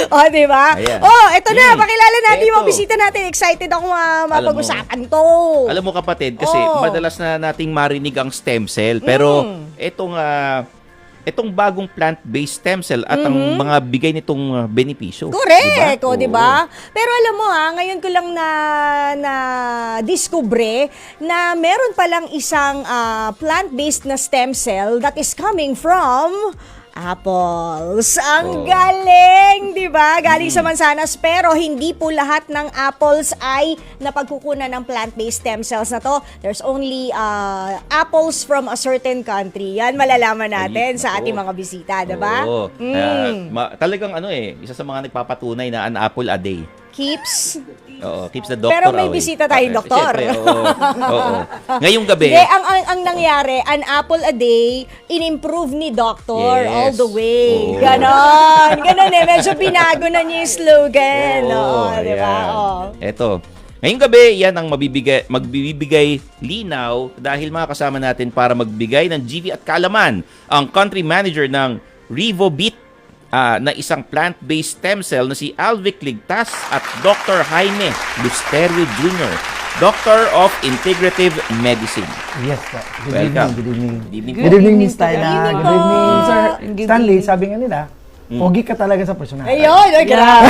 Oh, di ba? Ayan. Oh, eto na, pakilala natin yung Eto. mga bisita natin. Excited ako mapag-usapan to. Alam mo kapatid, kasi Oh. madalas na nating marinig ang stem cell. Pero itong bagong plant-based stem cell at ang mga bigay nitong benepisyo. Correct, Diba? o, di ba? Pero alam mo ngayon ko lang na discover na meron palang isang plant-based na stem cell that is coming from apples. Ang galing, di ba? Galing sa mansanas, pero hindi po lahat ng apples ay napagkukunan ng plant-based stem cells na to. There's only apples from a certain country. Yan malalaman natin sa ating mga bisita, di ba? Oo. Talagang isa sa mga nagpapatunay na an apple a day. Keeps. Oo, keeps the doctor Pero may away. bisita tayong doktor. Siyempre, oo. Ngayong gabi. Hindi, ang nangyari, an apple a day, in-improve ni doctor Yes. all the way. Oo. Ganon. Ganon medyo binago na niya yung slogan. Oo, di ba? ayan. Oo. Eto. Ngayong gabi, yan ang magbibigay linaw dahil mga kasama natin para magbigay ng GV at kaalaman ang country manager ng RevoBit na isang plant-based stem cell na si Alvic Ligtas at Dr. Jaime Lusterio Jr., Doctor of Integrative Medicine. Yes, sir. Welcome. Good evening. Good evening. Good evening, Miss Good Tyla. evening Good po. evening, Sir Good Stanley. evening. Sabi nga nila, pogi ka talaga sa personal. Ayun, ay, grabe.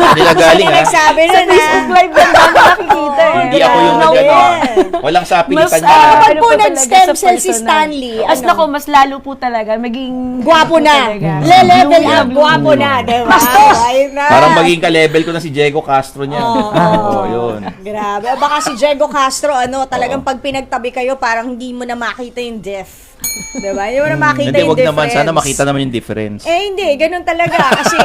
Hindi na galing, Sino nagsabi Sa nun, Facebook Live lang namin nakikita eh. Hindi ako yung Grabe. walang sapilitan Mas, niya. Kapag ano po po talaga nag-stem sa cell si personal. Stanley, As nako, mas lalo po talaga. Maging gwapo na. talaga. Le-level Bloom up, na gwapo bloom. na, di ba? Ayun na. Parang maging ka-level ko na si Diego Castro niya. Oo, yun. Grabe. Baka si Diego Castro, talagang pag pinagtabi kayo, parang hindi mo na makita yung diff. Diba? Hindi mo na makita Hindi, yung wag naman. difference. Sana makita naman yung difference. Hindi. Ganun talaga. Kasi,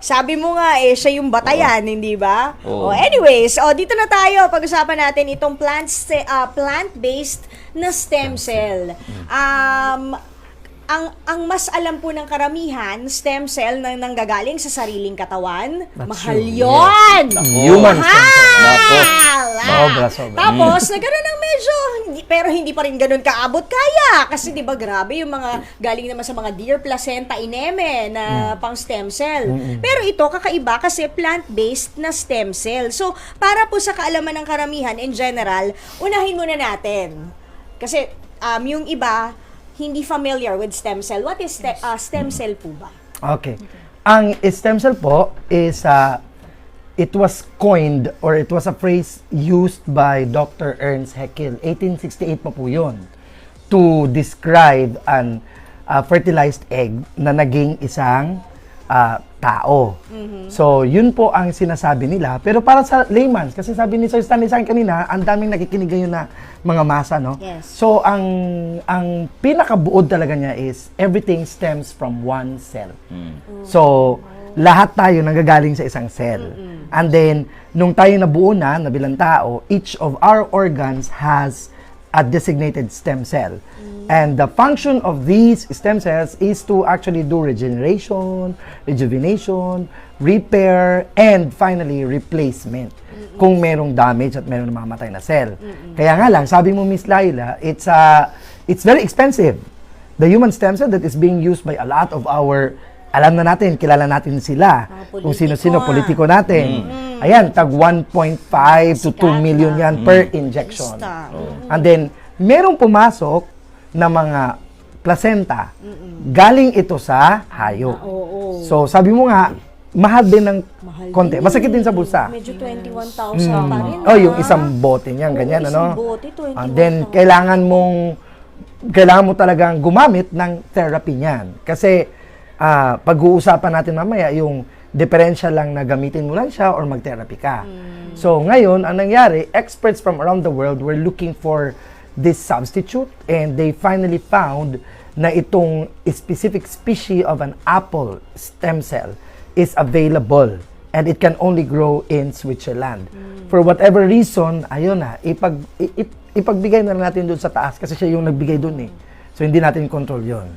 sabi mo nga, siya yung batayan, hindi ba? Oo. Anyways, dito na tayo. Pag-usapan natin itong plant-based na stem cell. Ang mas alam po ng karamihan, stem cell na nanggagaling sa sariling katawan, mahal true. yun! Human stem cell. Nako. Sobra. Tapos, nagkaroon ng medyo, pero hindi pa rin ganun kaabot kaya. Kasi di ba grabe yung mga galing naman sa mga deer placenta ineme na pang stem cell. Pero ito kakaiba kasi plant-based na stem cell. So, para po sa kaalaman ng karamihan in general, unahin muna natin. Kasi yung iba, hindi familiar with stem cell. What is stem cell po ba? Okay. Ang stem cell po is, it was coined or it was a phrase used by Dr. Ernst Haeckel. 1868 pa po yun. To describe an fertilized egg na naging isang tao. So, yun po ang sinasabi nila. Pero para sa layman, kasi sabi ni Sir Stanley sa akin kanina, ang daming nakikinig ngayon na mga masa, no? Yes. So, ang pinakabuod talaga niya is everything stems from one cell. So, lahat tayo nanggagaling sa isang cell. And then, nung tayo nabuo na bilang tao, each of our organs has a designated stem cell. And the function of these stem cells is to actually do regeneration, rejuvenation, repair, and finally, replacement. Kung merong damage at merong namamatay na cell. Kaya nga lang, sabi mo, Miss Laila, it's very expensive. The human stem cell that is being used by a lot of our, alam na natin, kilala natin sila. Kung sino-sino, politiko natin. Ayan, tag 1.5 to 2 million yan per injection. And then, merong pumasok na mga placenta. Galing ito sa hayop. So, sabi mo nga, mahal din ng konti. Masakit din sa bulsa. Medyo 21,000 pa rin. Yung isang bote niyan, ganyan, isang ano? bote, 21,000. And then, kailangan mo talagang gumamit ng therapy niyan. Kasi, pag-uusapan natin mamaya, yung differential lang na gamitin mo lang siya or mag-therapy ka. So, ngayon, ang nangyari, experts from around the world were looking for this substitute and they finally found na itong specific species of an apple stem cell is available and it can only grow in Switzerland. For whatever reason, ayun na, ipagbigay na natin dun sa taas kasi siya yung nagbigay dun eh. So, hindi natin control yun.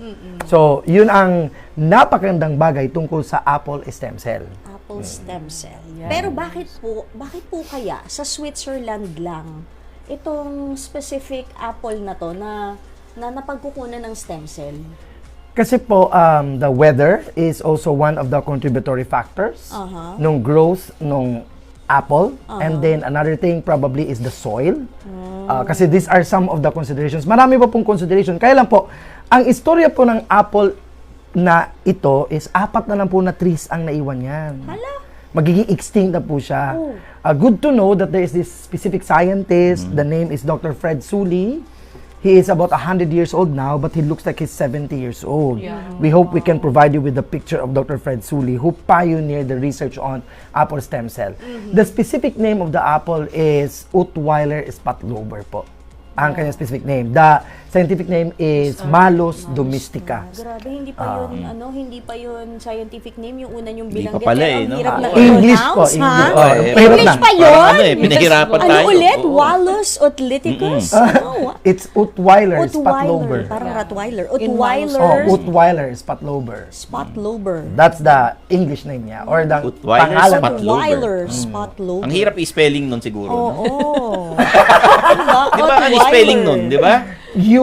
So, yun ang napakagandang bagay tungkol sa apple stem cell. Apple stem cell. Pero bakit po kaya sa Switzerland lang itong specific apple na to na napagkukunan ng stem cell? Kasi po, the weather is also one of the contributory factors nung growth nung apple. And then another thing probably is the soil. Kasi these are some of the considerations. Marami pa pong consideration. Kaya lang po, ang istorya po ng apple na ito is 4 na lang po na trees ang naiwan yan. Magiging extinct na po siya. Good to know that there is this specific scientist. The name is Dr. Fred Sully. He is about 100 years old now, but he looks like he's 70 years old. We hope we can provide you with the picture of Dr. Fred Sully, who pioneered the research on apple stem cell. The specific name of the apple is Utweiler spatlober po. Ang kanyang specific name. The scientific name is Malus domestica. Grabe, hindi pa yun, hindi pa yun scientific name, yung una yung Hindi binanggit. pa pala Kaya eh, ang no? hirap na English po, i-pronounce, ha? English. Oh, Pero English na. pa yun? Parang pinahirapan Ano tayo. ulit? Oo. Wallus Otliticus? It's Utweiler spatlober. Parang Rottweiler. In Otweiler. Utweiler spatlober. Spotlober. That's the English name niya. Or the Utweiler pangalan. spatlober. Otweiler. Spotlober. Ang hirap i-spelling nun siguro. Oo. No? Diba? Di ba ang spelling nun, di ba?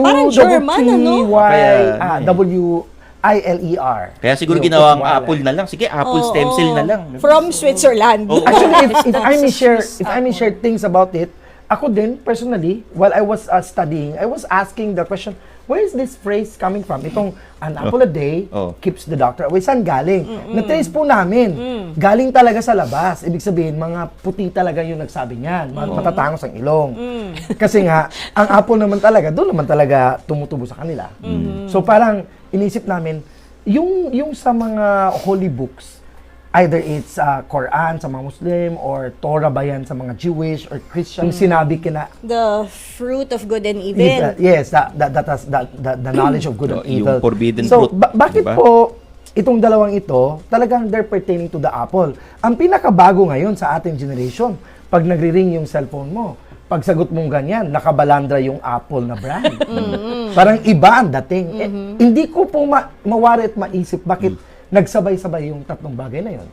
Parang German, ano? Kaya, W-I-L-E-R. Kaya siguro Yung ginawang Utweiler. apple na lang. Sige, apple stem cell na lang. From Switzerland. Oo. Actually, if I may share things about it, ako din, personally, while I was studying, I was asking the question, where is this phrase coming from? Itong, an apple a day keeps the doctor away. Saan galing? Na-trace po namin. Galing talaga sa labas. Ibig sabihin, mga puti talaga yung nagsabi niyan. Matatangos ang ilong. Kasi nga, ang apple naman talaga, doon naman talaga tumutubo sa kanila. So parang, inisip namin, yung sa mga holy books, either it's Quran sa mga Muslim or Torah ba yan sa mga Jewish or Christian, sinabi kina The fruit of good and evil. yes, the knowledge of good and Yung evil. forbidden So, fruit, bakit diba? po itong dalawang ito, talagang they're pertaining to the apple. Ang pinakabago ngayon sa ating generation, pag nagri-ring yung cellphone mo, pag sagot mong ganyan, nakabalandra yung Apple na brand. Parang iba ang dating. Hindi ko po mawari at maisip bakit nagsabay-sabay yung tatlong bagay na yun.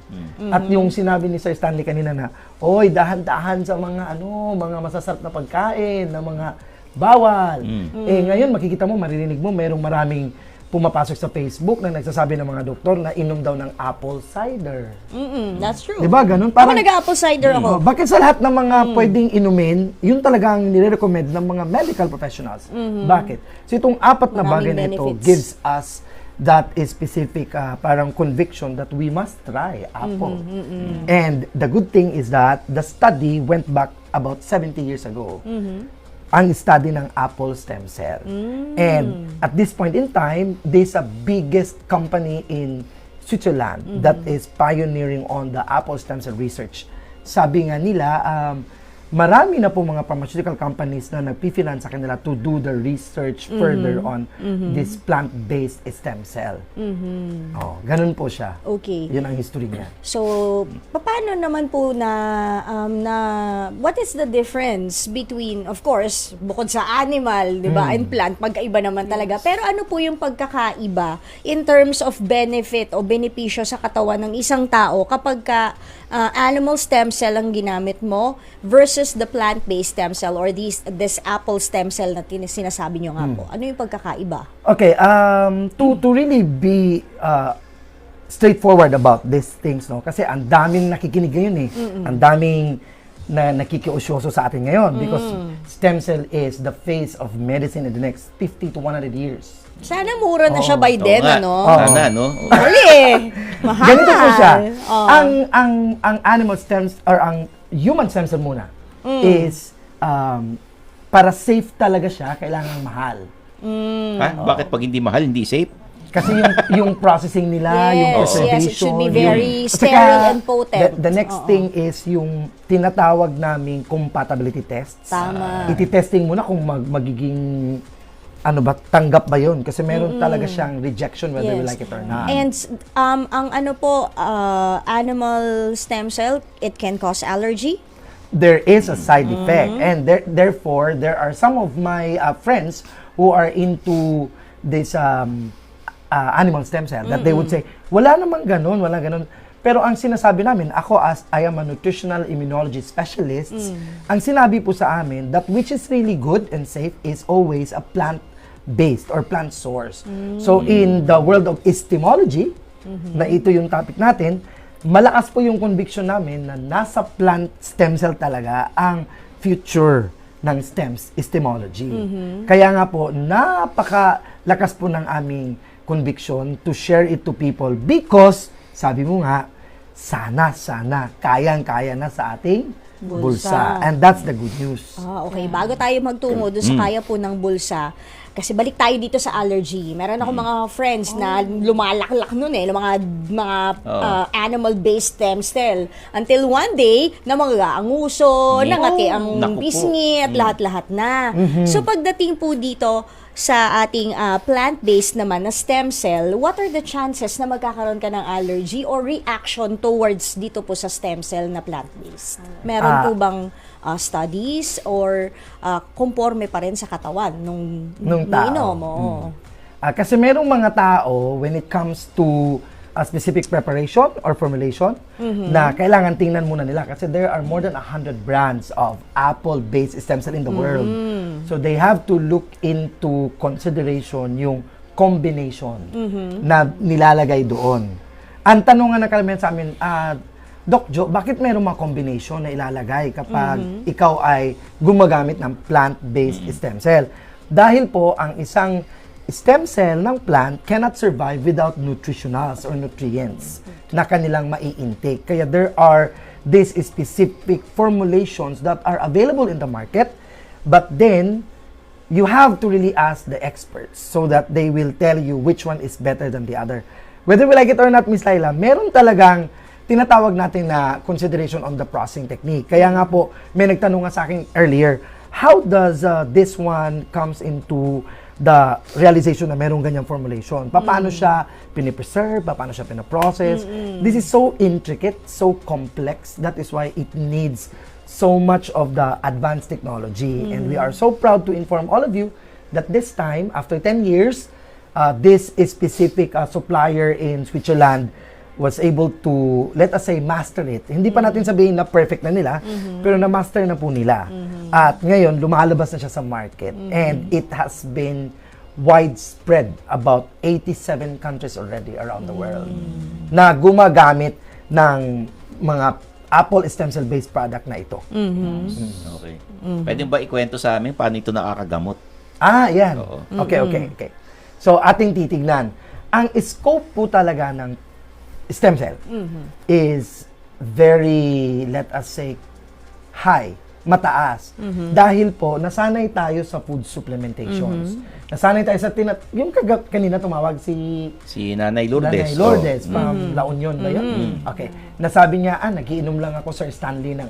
At yung sinabi ni Sir Stanley kanina na, oy, dahan-dahan sa mga mga masasarap na pagkain, na mga bawal. Ngayon makikita mo, maririnig mo, mayroong maraming pumapasok sa Facebook na nagsasabi ng mga doktor na inom daw ng apple cider. That's true. Diba, ganun? Ako nag-apple cider ako. Bakit sa lahat ng mga pwedeng inumin, yun talagang nire-recommend ng mga medical professionals. Bakit? So itong 4 na bagay Maraming na ito benefits. gives us that is specific parang conviction that we must try apple. And the good thing is that the study went back about 70 years ago. Ang study ng apple stem cell. And at this point in time, this is the biggest company in Switzerland that is pioneering on the apple stem cell research. Sabi nga nila, marami na po mga pharmaceutical companies na nagpi-finance sa kanila to do the research further on this plant-based stem cell. Ganun po siya. Okay. Yun ang history niya. So, paano naman po what is the difference between, of course, bukod sa animal, di ba, and plant, magkaiba naman talaga. Pero ano po yung pagkakaiba in terms of benefit o benepisyo sa katawan ng isang tao kapag animal stem cell ang ginamit mo versus the plant-based stem cell or this apple stem cell na sinasabi nyo nga po? Ano yung pagkakaiba? Okay, to really be straightforward about these things, no? Kasi ang daming nakikinig ngayon eh. Ang daming na nakikiusyoso sa atin ngayon because stem cell is the face of medicine in the next 50 to 100 years. Sana mura na siya by then, nga. ano? Sana, no? Huli eh. Mahal. Ganito po siya. Ang animal stem or ang human stem cell muna is para safe talaga siya, kailangan mahal. Ha? Bakit pag hindi mahal, hindi safe? Kasi yung processing nila, yung Yes, preservation. it should be very At sterile saka, and potent. The next thing is yung tinatawag naming compatibility tests. Tama. Iti-testing muna kung magiging tanggap ba yun? Kasi meron talaga siyang rejection whether we Yes. like it or not. And ang animal stem cell, it can cause allergy. There is a side effect, and therefore there are some of my friends who are into this animal stem cell that they would say, wala namang ganun, wala ganun. Pero ang sinasabi namin, ako as I am a nutritional immunology specialist, ang sinabi po sa amin that which is really good and safe is always a plant plant-based or plant source. So in the world of istemology, na ito yung topic natin, malakas po yung conviction namin na nasa plant stem cell talaga ang future ng istemology. Kaya nga po, napakalakas po ng aming conviction to share it to people because, sabi mo nga, sana, kayang-kaya na sa ating bulsa. And that's the good news. Okay, bago tayo magtungo doon sa kaya po ng bulsa, kasi balik tayo dito sa allergy. Meron ako mga friends na lumalaklak nun mga animal-based stem cell. Until one day, namaga ang uso, nangati ang Naku po. pisngi, at lahat-lahat na. So pagdating po dito sa ating plant-based naman na stem cell, what are the chances na magkakaroon ka ng allergy or reaction towards dito po sa stem cell na plant-based? Meron po bang studies or conforme pa rin sa katawan nung tao. inom mo? Kasi merong mga tao, when it comes to a specific preparation or formulation, na kailangan tingnan muna nila kasi there are more than 100 brands of apple-based stem cell in the world. So they have to look into consideration yung combination na nilalagay doon. Ang tanong nga na karamihan sa amin, Doc Jo, bakit mayroong mga combination na ilalagay kapag ikaw ay gumagamit ng plant-based stem cell? Dahil po, ang isang stem cell ng plant cannot survive without nutritionals or nutrients na kanilang mai-intake. Kaya there are these specific formulations that are available in the market, but then you have to really ask the experts so that they will tell you which one is better than the other. Whether we like it or not, Miss Laila, meron talagang tinatawag natin na consideration on the processing technique. Kaya nga po, may nagtanong nga sa akin earlier, how does this one comes into the realization na merong ganyang formulation? Paano siya pinipreserve? Paano siya pinaprocess? This is so intricate, so complex. That is why it needs so much of the advanced technology. And we are so proud to inform all of you that this time, after 10 years, this specific supplier in Switzerland was able to, let us say, master it. Hindi pa natin sabihin na perfect na nila, pero na-master na po nila. At ngayon, lumalabas na siya sa market. And it has been widespread, about 87 countries already around the world, na gumagamit ng mga Apple stem cell based product na ito. Okay. Pwede ba ikwento sa amin paano ito nakakagamot? Yan. Oo. Okay. So, ating titignan. Ang scope po talaga ng stem cell is very, let us say, high, mataas. Dahil po, nasanay tayo sa food supplementations. Nasanay tayo sa yung kanina tumawag si Nanay Lourdes. Nanay Lourdes from La Union ba yun? Okay. Nasabi niya, nagiinom lang ako, Sir Stanley, ng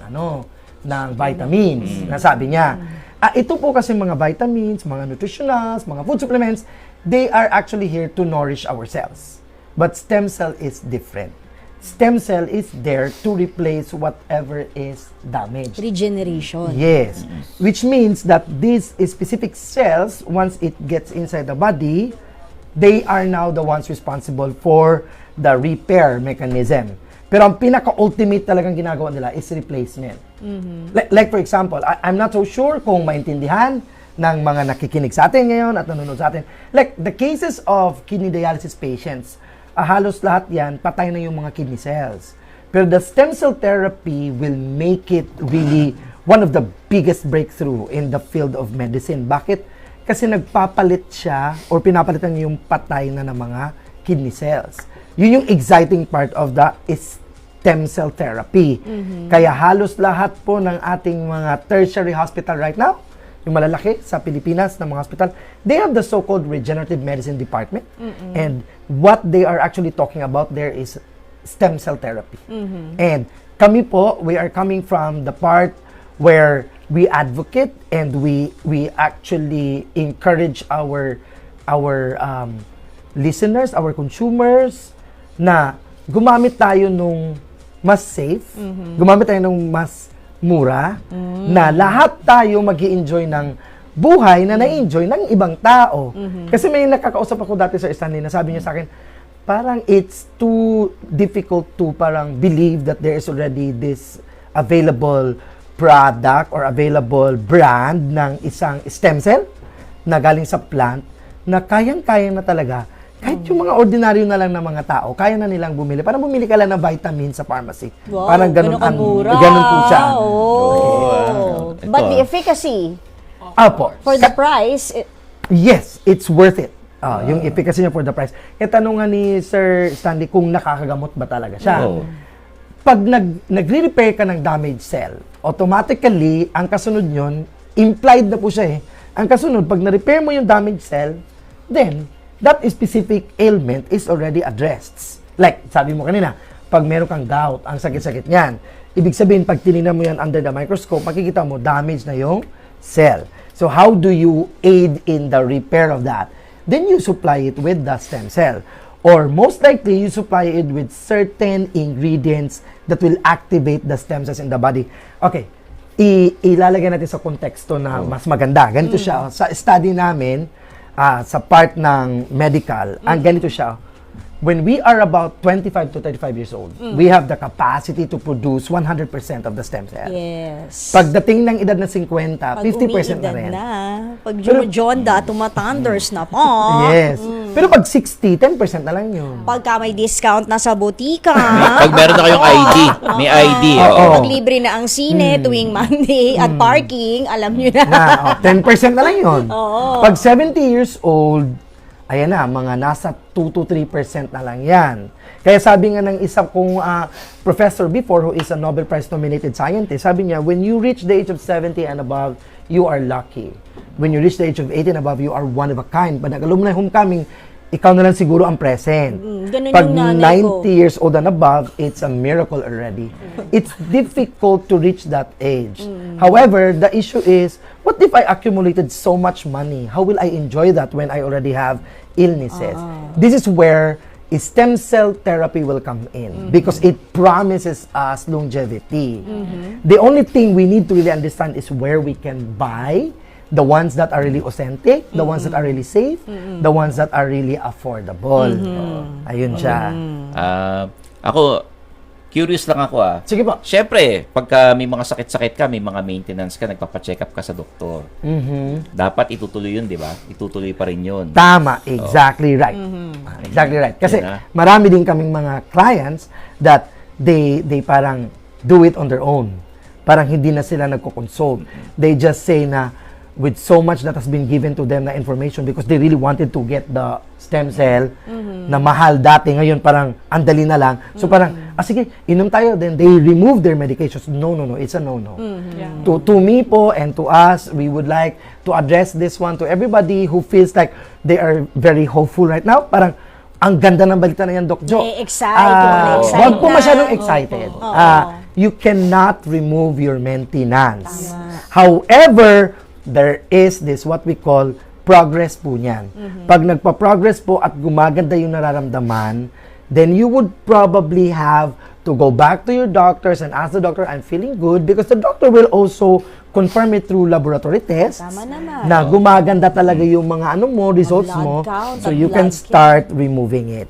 vitamins. Nasabi niya. Ito po kasi mga vitamins, mga nutritionals, mga food supplements, they are actually here to nourish our cells. But stem cell is different. Stem cell is there to replace whatever is damaged. Regeneration. Yes. Which means that these specific cells, once it gets inside the body, they are now the ones responsible for the repair mechanism. Pero ang pinaka-ultimate talagang ginagawa nila is replacement. Like for example, I'm not so sure kung maintindihan ng mga nakikinig sa atin ngayon at nanonood sa atin. Like the cases of kidney dialysis patients, halos lahat yan, patay na yung mga kidney cells. Pero the stem cell therapy will make it really one of the biggest breakthrough in the field of medicine. Bakit? Kasi nagpapalit siya or pinapalitan niya yung patay na ng mga kidney cells. Yun yung exciting part of the stem cell therapy. Kaya halos lahat po ng ating mga tertiary hospital right now, yung malalaki sa Pilipinas na mga hospital, they have the so-called regenerative medicine department. And what they are actually talking about there is stem cell therapy. And kami po, we are coming from the part where we advocate and we actually encourage our listeners, our consumers, na gumamit tayo nung mas safe, gumamit tayo nung mas mura, na lahat tayo mag-i-enjoy ng buhay na na-enjoy ng ibang tao. Kasi may nakakausap ako dati sa Stanley na sabi niya sa akin, parang it's too difficult to parang believe that there is already this available product or available brand ng isang stem cell na galing sa plant na kayang-kaya na talaga, kahit yung mga ordinaryo na lang ng mga tao, kaya na nilang bumili. Parang bumili ka lang ng vitamin sa pharmacy. Wow, Parang ganun, kamura. ganun po siya. Oh. Ito, But the efficacy Apo. for the price, Yes, it's worth it. Yung efficacy niya for the price. Kaya tanong nga ni Sir Stanley kung nakakagamot ba talaga siya. Oo. Pag nagre-repair ka ng damaged cell, automatically, ang kasunod nyon, implied na po siya eh. Ang kasunod, pag na-repair mo yung damaged cell, then, that specific ailment is already addressed. Like, sabi mo kanina, pag meron kang gout, ang sakit-sakit niyan. Ibig sabihin, pag tinignan mo yan under the microscope, makikita mo, damage na yung cell. So, how do you aid in the repair of that? Then you supply it with the stem cell. Or most likely, you supply it with certain ingredients that will activate the stem cells in the body. Okay, ilalagay natin sa konteksto na mas maganda. Ganito siya. Sa study namin, sa part ng medical, ang ganito siya. When we are about 25 to 35 years old, we have the capacity to produce 100% of the stem cell. yes. Pagdating ng edad na 50, Pag 50% na umiidad rin. Pag Pero- jumajonda, tumatanders na po. Yes. Pero pag 60, 10% na lang yun. Pagka may discount na sa butika. Pag meron na kayong ID, may ID. Oo. Oo. Pag libre na ang sine tuwing Monday at parking, alam nyo na. Na, 10% na lang yun. Oo. Pag 70 years old, ayan na, mga nasa 2 to 3% na lang yan. Kaya sabi nga ng isa kong professor before who is a Nobel Prize nominated scientist, sabi niya, when you reach the age of 70 and above, you are lucky. When you reach the age of 80 and above, you are one of a kind. Pag nag-alumni homecoming, ikaw na lang siguro ang present. Ganun Pag yung nanay ko. 90 years old and above, it's a miracle already. It's difficult to reach that age. However, the issue is, what if I accumulated so much money? How will I enjoy that when I already have illnesses? This is where stem cell therapy will come in because it promises us longevity. The only thing we need to really understand is where we can buy the ones that are really authentic, the ones that are really safe, the ones that are really affordable. Ayun siya. Ako, curious lang ako Sige po. Siyempre, pagka may mga sakit-sakit ka, may mga maintenance ka, nagpapacheck up ka sa doktor. Dapat itutuloy yun, di ba? Itutuloy pa rin yun. Tama, exactly right. Exactly right. Kasi Yun na. marami din kaming mga clients that they parang do it on their own. Parang hindi na sila nagko-consult. They just say na with so much that has been given to them na information because they really wanted to get the stem cell na mahal dati. Ngayon parang andali na lang. So parang, sige, inom tayo. Then they remove their medications. No. It's a no. To me po and to us, we would like to address this one to everybody who feels like they are very hopeful right now. Parang, ang ganda ng balita na yan, Doc Jo. Excited. Huwag po masyadong excited. You cannot remove your maintenance. However, there is this what we call progress po niyan. Pag nagpa-progress po at gumaganda yung nararamdaman, then you would probably have to go back to your doctors and ask the doctor, I'm feeling good, because the doctor will also confirm it through laboratory tests Tama naman. na gumaganda talaga yung mga results blood mo, count, so ang you can blood start removing it.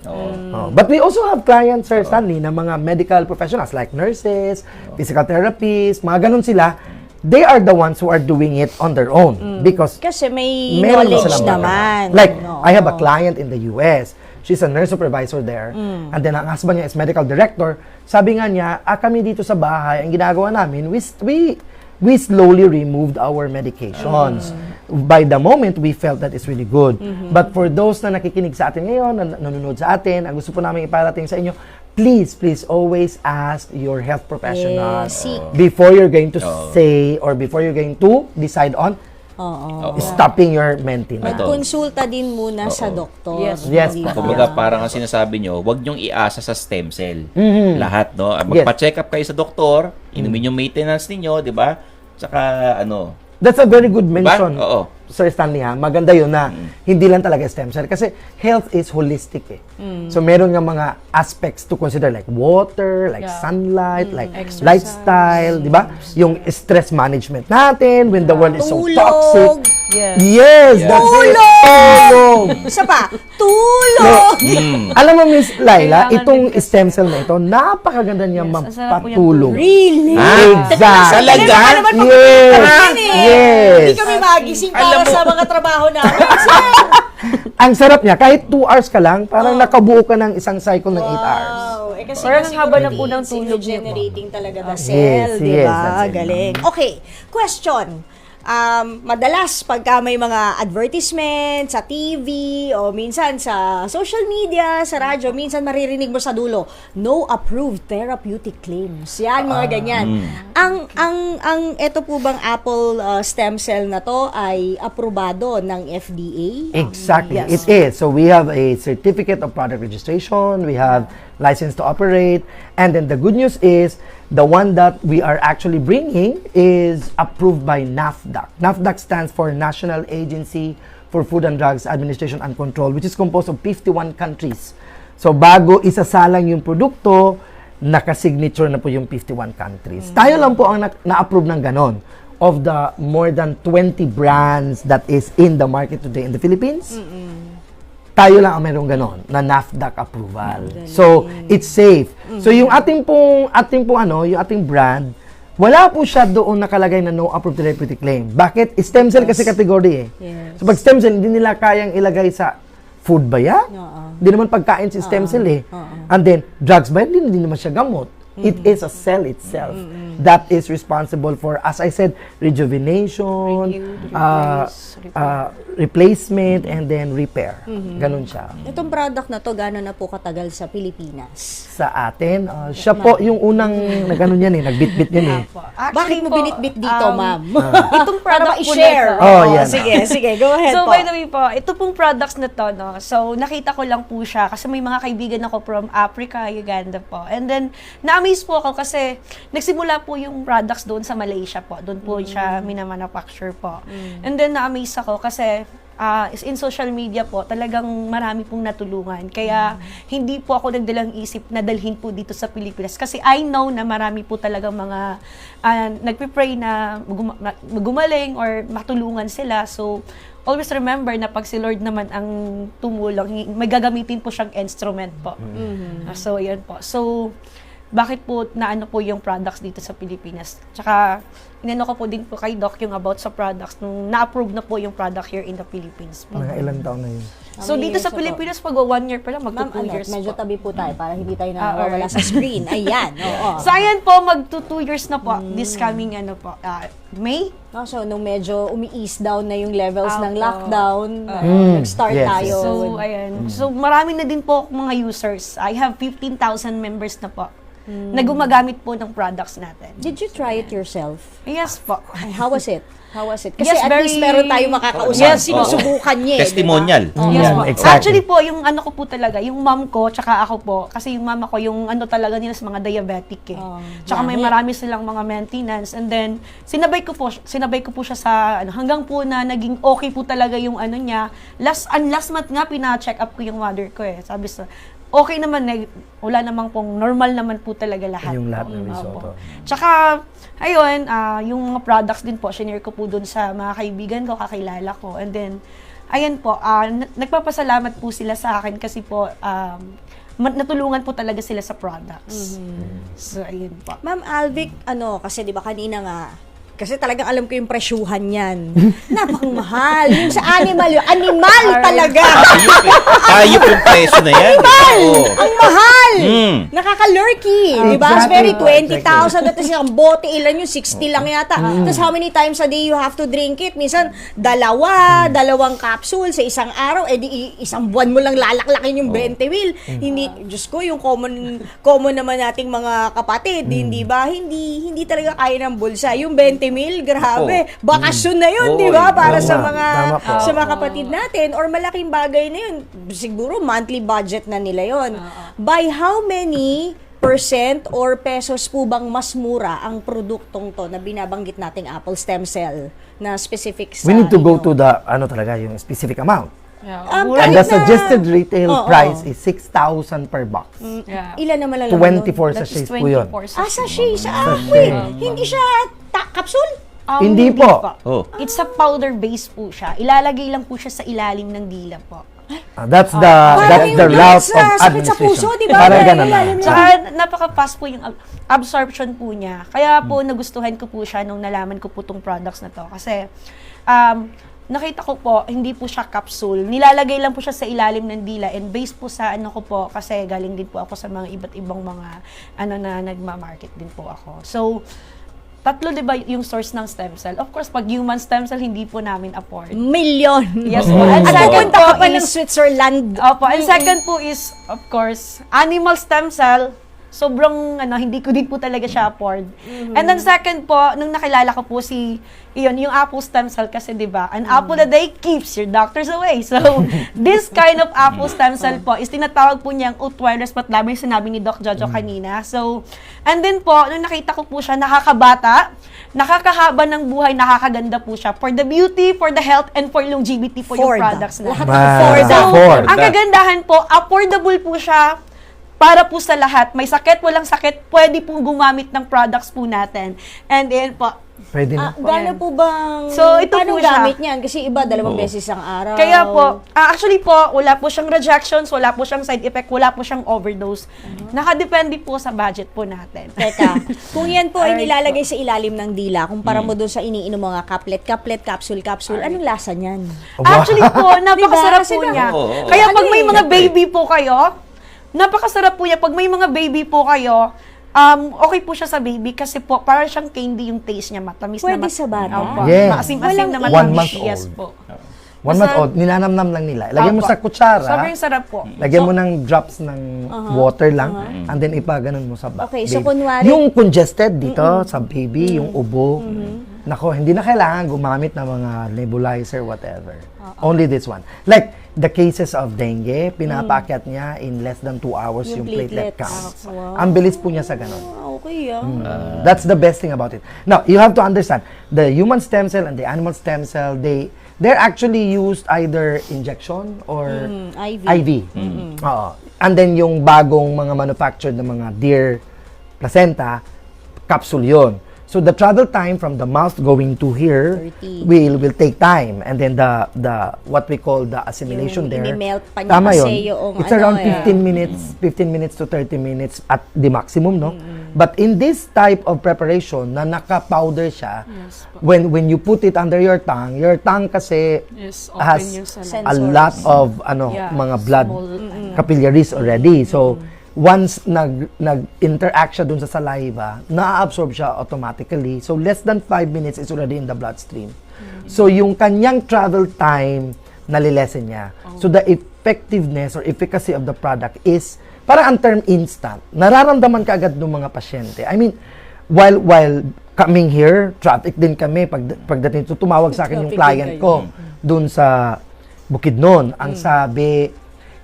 But we also have clients, Sir Stanley, na mga medical professionals like nurses, physical therapists, mga ganun sila. They are the ones who are doing it on their own because Kasi may meron na knowledge silang naman. Like, No. I have a client in the US. She's a nurse supervisor there. And then, ang husband niya is medical director. Sabi nga niya, kami dito sa bahay, ang ginagawa namin, we slowly removed our medications. By the moment, we felt that it's really good. But for those na nakikinig sa atin ngayon, na nanonood sa atin, ang gusto po namin iparating sa inyo, please always ask your health professional Yes, seek. before you're going to say or before you're going to decide on stopping your maintenance. Magkonsulta din muna sa doktor. Yes, Di ba? Kumbaga, parang ang sinasabi nyo, huwag nyong iasa sa stem cell. Lahat, no? Magpa-check up kayo sa doktor, inumin yung maintenance ninyo, di ba? Tsaka, That's a very good mention. Oo. Sir Stanley, maganda yun na hindi lang talaga stem cell kasi health is holistic eh. So meron nga mga aspects to consider like water, like sunlight, like lifestyle, di ba? Yung stress management natin when the world is so Tulog. toxic. Yes. That's it. Tulog. Isa pa, tulog! Alam mo, Miss Laila, Kailangan itong din kasi- stem cell na ito, napakaganda niya Yes, ang sarap po niyang magpatulog. Really? Exactly. Talaga? Ano naman Yes. Hindi Yes. kami magising para Alam mo- sa mga trabaho namin. Sir, Ang sarap niya, kahit 2 hours ka lang, parang nakabuo ka ng isang cycle ng 8 hours. Wow. Eh, kasi Parang nga ang haba na siguro po ng it's tulog niyo. generating talaga the Yes, cell, di yes, ba? that's it. Galing. Okay, question. Madalas pagka may mga advertisement sa TV o minsan sa social media, sa radyo, minsan maririnig mo sa dulo, no approved therapeutic claims. Yan, mga ganyan. Ang ito po bang Apple stem cell na to ay aprobado ng FDA? Exactly, Yes. it is. So we have a certificate of product registration, we have license to operate, and then the good news is the one that we are actually bringing is approved by NAFDAC. NAFDAC stands for National Agency for Food and Drugs Administration and Control, which is composed of 51 countries. So bago isasalang yung produkto, nakasignature na po yung 51 countries. Tayo lang po ang na-approve ng ganon. Of the more than 20 brands that is in the market today in the Philippines, tayo lang ang merong ganon na NAFDAC approval. So, it's safe. So, yung ating pong yung ating brand, wala po siya doon nakalagay na no approved therapeutic claim. Bakit? Stem cell kasi category eh. Yes. So, pag stem cell, hindi nila kayang ilagay sa food ba ya? Hindi naman pagkain si stem cell eh. And then, drugs ba? Hindi naman siya gamot. It is a cell itself that is responsible for, as I said, rejuvenation, replacement, and then repair. Ganun siya. Itong product na to, gano'n na po katagal sa Pilipinas? Sa atin, siya po yung unang nag-ano niyan eh, nagbitbit niyan eh. Bakit mo binitbit dito, ma'am? Itong Para product po ma-share. na to. Oh, yan. Sige, go ahead So, po. by the way po, ito pong products na to, no? So, nakita ko lang po siya kasi may mga kaibigan ako from Africa, Uganda po. And then, na-amaze po ako kasi nagsimula po yung products doon sa Malaysia po. Doon po siya minamanufacture po. And then, na-amaze ako kasi in social media po, talagang marami pong natulungan. Kaya, hindi po ako nagdalang isip na dalhin po dito sa Pilipinas. Kasi I know na marami po talagang mga nagpipray na gumaling or matulungan sila. So, always remember na pag si Lord naman ang tumulong, may gagamitin po siyang instrument po. So, yan po. So, bakit po naano po yung products dito sa Pilipinas? Tsaka, inano ko po din po kay Doc yung about sa products nung na-approve na po yung product here in the Philippines po. Mga ilang taon na yun. So, Ma'am, dito sa years na po. Pilipinas, pag 1 year pa lang, Ma'am, magto 2 years medyo po. tabi po tayo para hindi tayo nawawala alright. sa screen. Ayan, oo. So, ayan po, magto 2 years na po. This coming, May? So, nung medyo umi-ease down na yung levels ng Opo. lockdown, nag-start Yes. tayo. So, ayan. So, marami na din po mga users. I have 15,000 members na po na gumagamit po ng products natin. Did you try it yourself? Yes po. How was it? How was it? Kasi Yes, at least very- meron tayong makakausap. Yes, Sinusubukan niya eh, Testimonial. di ba? Yes Yan, po. exactly. Actually po, yung ano ko po talaga, yung mom ko, tsaka ako po, kasi yung mama ko, yung ano talaga nila sa mga diabetic eh. Tsaka may lahi. marami silang mga maintenance. And then, sinabay ko po siya sa, hanggang po na naging okay po talaga yung ano niya. Last month nga, pina-check up ko yung mother ko eh. Sabi sa, okay naman, wala namang pong normal naman po talaga lahat. Yung lahat ng Opo. risotto. Tsaka, ayun, yung mga products din po, shinare ko po dun sa mga kaibigan ko, kakilala ko. And then, ayan po, nagpapasalamat po sila sa akin kasi po, natulungan po talaga sila sa products. So, ayun po. Ma'am Alvic, kasi di ba kanina nga, kasi talagang alam ko yung presyuhan yan. Napakmahal. Yung sa animal, talaga. Ayop yung presyo na yan. Oo. Ang mahal! Mm. Nakaka-lurky. Di ba? Exactly. Very 20,000. At isang bote, ilan yung 60 lang yata. Tapos how many times a day you have to drink it? Minsan, dalawang capsule sa isang araw. Isang buwan mo lang lalaklakin yung 20 mil. Hindi, Diyos ko, yung common naman nating mga kapatid, hindi ba? Hindi talaga kaya ng bulsa. Yung 20 mil, grabe. Bakasyon na yun, di ba? Para sa Tama. mga Tama po. sa mga kapatid natin or malaking bagay na yun. Siguro monthly budget na nila yun. By how many % or pesos po bang mas mura ang produktong to na binabanggit nating Apple stem cell na specific sa We need to go inyo? to the, yung specific amount. Kahit And the na- suggested retail Oo. price is 6,000 per box. Yeah. Ilan na malalaman 24 That's sachets po yun. 24 Sachet. Sachet. Wait, hindi siya capsule? Hindi po. Oh. It's a powder base po siya. Ilalagay lang po siya sa ilalim ng dila po. That's the Parang the yung route sa of sakit sa administration. puso, di ba? Parang Parang ganun na. ilalim Tsaka napaka-fast po yung absorption po niya. Kaya po nagustuhan ko po siya nung nalaman ko po tong products na to. Kasi nakita ko po, hindi po siya capsule. Nilalagay lang po siya sa ilalim ng dila and based po sa ano ko po, kasi galing din po ako sa mga iba't ibang mga na nagma-market din po ako. So, tatlo, di ba, yung source ng stem cell? Of course, pag human stem cell, hindi po namin afford. Million. Yes po. And At second pupunta po ka pa ng is, Switzerland. opo, and second po is, of course, animal stem cell. Sobrang, hindi ko din po talaga siya afford. And then second po, nung nakilala ko po yung apple stem cell kasi, di ba, an apple a day keeps your doctors away. So, this kind of apple stem cell po is tinatawag po niyang Outwireless Patlabra, yung sinabi ni Doc Jojo kanina. So, and then po, nung nakita ko po siya, nakakabata, nakakahaba ng buhay, nakakaganda po siya. For the beauty, for the health, and for longevity po yung Ford. products na. Lahat Wow. Ford. So, Ford. ang kagandahan po, affordable po siya para po sa lahat. May sakit, walang sakit, pwede pong gumamit ng products po natin. And then po, Pwede na. Gaano po bang, So, ito paano po siya. gamit niyan? Kasi iba, 2 Oo. beses ang araw. kaya po, actually po, wala po siyang rejections, wala po siyang side effect, wala po siyang overdose. Nakadepende po sa budget po natin. Teka, kung yan po ay Alright nilalagay sa ilalim ng dila, kumpara mo doon sa iniinom mga kaplet, capsule, anong lasa niyan? Actually po, napakasarap Diba? po niya. Oo. Kaya pag Ano may eh? mga baby po kayo, napakasarap po niya. Pag may mga baby po kayo, okay po siya sa baby kasi po, parang siyang candy yung taste niya, matamis Pwede na sa bata? Opo. Yes. Maasim-asim na Walang One matamis. month Yes old. po. 1 month old, ninanamnam lang nila. Lagyan mo Opo. sa kutsara. Sobrang sarap po. Lagyan mo ng drops ng water lang, and then ipaganon mo sa Okay, baby. so kunwari- Yung congested dito sa baby, yung ubo, nako, hindi na kailangan gumamit ng mga nebulizer, whatever. Only this one. Like, the cases of dengue, pinapaakyat niya in less than 2 hours Yung yung platelet platelets. counts. Wow. Ang bilis po niya sa ganon. Okay, That's the best thing about it. Now, you have to understand, the human stem cell and the animal stem cell, they're actually used either injection or IV. Oo. And then yung bagong mga manufactured na mga deer placenta, capsule yun. So the travel time from the mouth going to here 30. will take time, and then the what we call the assimilation Yung there. imi-melt pa niya Tama kasi yun. yung It's ano, around 15 minutes to 30 minutes at the maximum, no? But in this type of preparation na naka-powder siya, when you put it under your tongue kasi Yes, has a lot of Yeah, mga blood small, capillaries already. So once nag-interact siya dun sa saliva, na-absorb siya automatically. So less than 5 minutes is already in the bloodstream. So yung kanyang travel time nalilesen niya. So the effectiveness or efficacy of the product is parang ang term instant. Nararamdaman ka agad ng mga pasyente. I mean, while coming here, traffic din kami pagdating, so tumawag sa akin yung client ko dun sa Bukidnon. Ang sabi,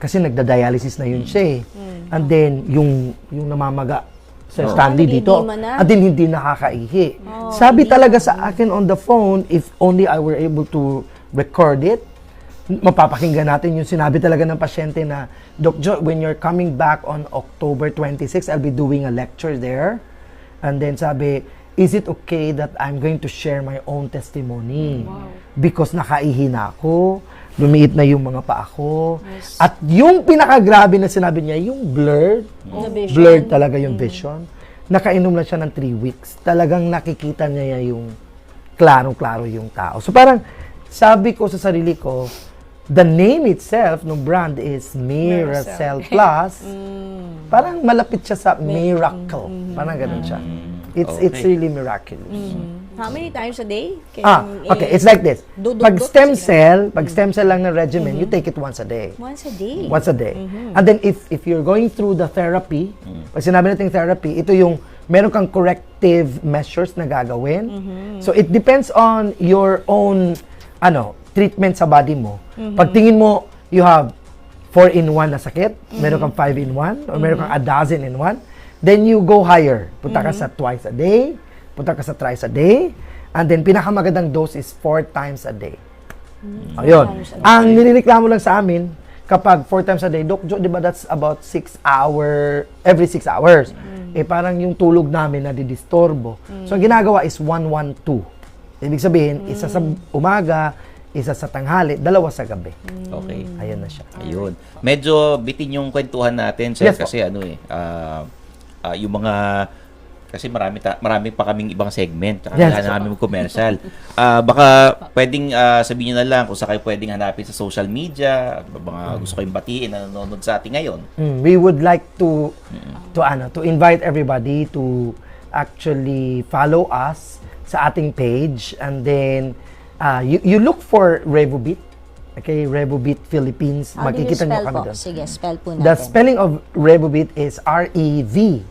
kasi nagda-dialysis na yun siya eh. And then, yung namamaga sa Stanley dito, nag-iidiman na? at din hindi nakakaihi. Sabi talaga sa akin on the phone, if only I were able to record it, mapapakinggan natin yung sinabi talaga ng pasyente na, Doc Jo, when you're coming back on October 26, I'll be doing a lecture there. And then sabi, is it okay that I'm going to share my own testimony? Because nakaihi na ako, lumiit na yung mga paa ko. At yung pinakagrabe na sinabi niya, yung blurred, vision. blurred talaga yung vision. Nakainom lang siya ng 3 weeks. Talagang nakikita niya yung klarong-klaro yung tao. So parang sabi ko sa sarili ko, the name itself ng brand is Miracell Plus. Parang malapit siya sa miracle. Parang ganun siya. It's Okay. really miraculous. How many times a day? Okay, it's like this. Dudugot Pag stem sila. cell lang na regimen, you take it once a day. Once a day. Once a day. And then if you're going through the therapy, pag sinabi natin therapy, ito yung meron kang corrective measures na gagawin. So it depends on your own treatment sa body mo. Pag tingin mo you have 4-in-1 na sakit, meron kang 5-in-1 or meron kang a dozen in 1, then you go higher. Punta ka sa twice a day, punta ka sa thrice a day, and then pinakamagandang dose is 4 times a day. Ayun. Ang nilireklamo lang sa amin, kapag 4 times a day, Doc Jo, di ba that's about 6 every 6 hours. Eh parang yung tulog namin nadidistorbo. So ang ginagawa is 1-1-2. Ibig sabihin, isa sa umaga, isa sa tanghali, 2 sa gabi. Okay. Ayun na siya. Ayun. Medyo bitin yung kwentuhan natin, sir, Yes po. kasi yung mga Kasi marami pa kaming ibang segment. Tsaka Yes. kailangan namin mag-commercial. Baka pwedeng sabihin nyo na lang kung sa kayo pwedeng hanapin sa social media, mga gusto kayong batiin na nanonood sa atin ngayon. We would like to invite everybody to actually follow us sa ating page, and then you look for RevoBeat. Okay, RevoBeat Philippines. How do you Makikita nyo spell kami po? doon. Sige, spell po natin. The spelling of RevoBeat is RevoBit.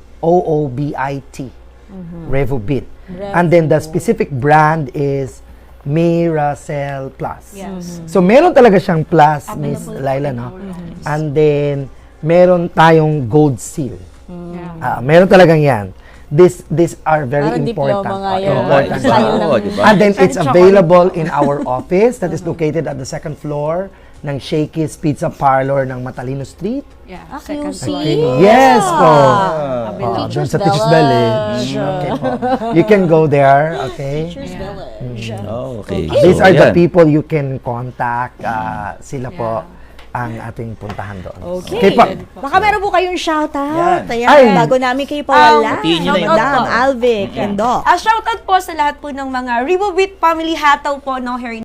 RevoBit. And then the specific brand is Miracell Plus. Yes. So meron talaga siyang plus, Available Miss po Laila, in no? our office. And then meron tayong gold seal. Yeah. Meron talagang yan. These are very Parang important. diploma nga yan. Important. Style ng- diba? And then it's Chocolate. available in our office that is located at the second floor ng Shakey's Pizza Parlor ng Matalino Street. Yeah. QC. floor. Yes po. Available. Doon sa Teachers Teachers Village. Okay po. You can go there, okay? Teachers Village. Oh, okay. These So, are the yan. people you can contact. Sila po ang ating puntahan doon. Okay. po. Baka meron po kayong shoutout. Yan. Ayan, Ay. bago namin kayo pawala. Batiin nyo na yun. Madam Alvic and Doc. Shoutout po sa lahat po ng mga RevoBeat family hataw po, no, here in